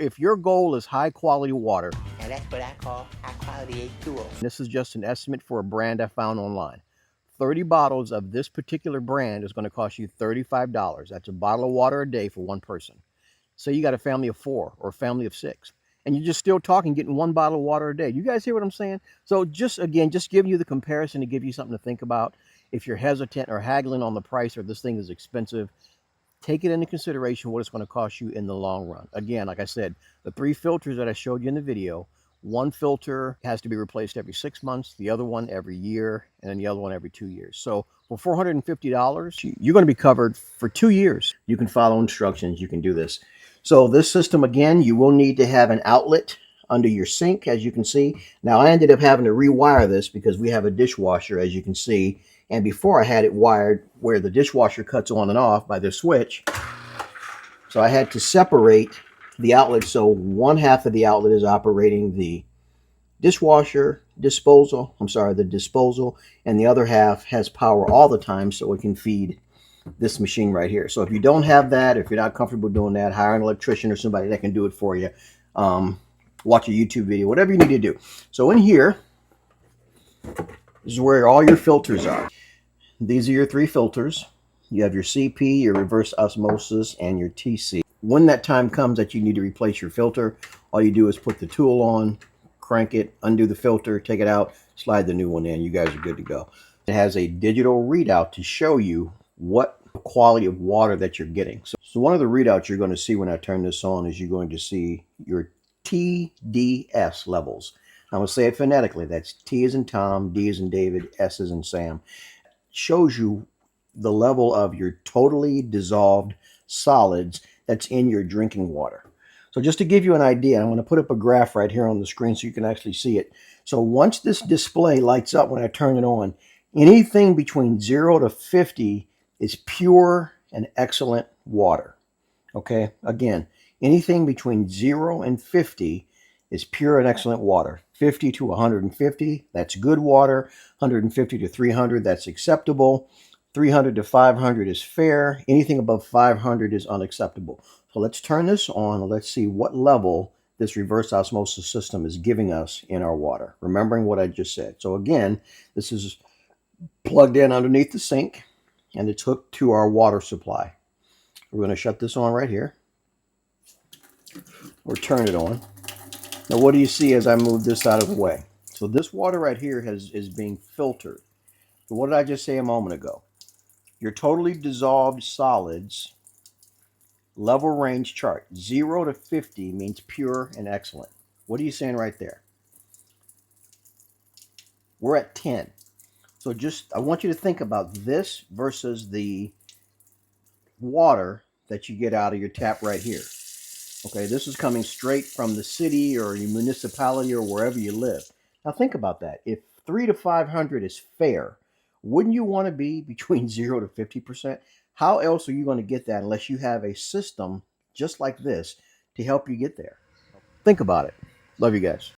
If your goal is high quality water, and that's what I call high quality H2O. This is just an estimate for a brand I found online. 30 bottles of this particular brand is going to cost you $35. That's a bottle of water a day for one person. Say you got a family of 4 or a family of 6, and you're just still talking getting one bottle of water a day. You guys hear what I'm saying? So just giving you the comparison to give you something to think about. If you're hesitant or haggling on the price or this thing is expensive, take it into consideration what it's going to cost you in the long run. Again, like I said, the 3 filters that I showed you in the video, one filter has to be replaced every 6 months, the other one every year, and then the other one every 2 years. So for $450, you're going to be covered for 2 years. You can follow instructions. You can do this. So this system, again, you will need to have an outlet under your sink, as you can see. Now, I ended up having to rewire this because we have a dishwasher, as you can see. And before I had it wired where the dishwasher cuts on and off by the switch. So I had to separate the outlet. So one half of the outlet is operating the dishwasher disposal. The disposal. And the other half has power all the time so it can feed this machine right here. So if you don't have that, if you're not comfortable doing that, hire an electrician or somebody that can do it for you. Watch a YouTube video, whatever you need to do. So in here, this is where all your filters are. These are your 3 filters. You have your CP, your reverse osmosis, and your TC. When that time comes that you need to replace your filter, all you do is put the tool on, crank it, undo the filter, take it out, slide the new one in. You guys are good to go. It has a digital readout to show you what quality of water that you're getting. So one of the readouts you're going to see when I turn this on is you're going to see your TDS levels. I'm going to say it phonetically. That's T as in Tom, D as in David, S as in Sam. Shows you the level of your totally dissolved solids that's in your drinking water. So just to give you an idea, I'm going to put up a graph right here on the screen so you can actually see it. So once this display lights up when I turn it on, anything between 0 to 50 is pure and excellent water. Okay, again, anything between 0 and 50 is pure and excellent water. 50 to 150, that's good water. 150 to 300, that's acceptable. 300 to 500 is fair. Anything above 500 is unacceptable. So let's turn this on and let's see what level this reverse osmosis system is giving us in our water. Remembering what I just said. So again, this is plugged in underneath the sink and it's hooked to our water supply. We're going to shut this on right here. Or turn it on. Now what do you see as I move this out of the way? So this water right here is being filtered. So what did I just say a moment ago? Your totally dissolved solids level range chart. 0 to 50 means pure and excellent. What are you saying right there? We're at 10. So I want you to think about this versus the water that you get out of your tap right here. Okay, this is coming straight from the city or your municipality or wherever you live. Now think about that. If 3 to 500 is fair, wouldn't you want to be between 0 to 50%? How else are you going to get that unless you have a system just like this to help you get there? Think about it. Love you guys.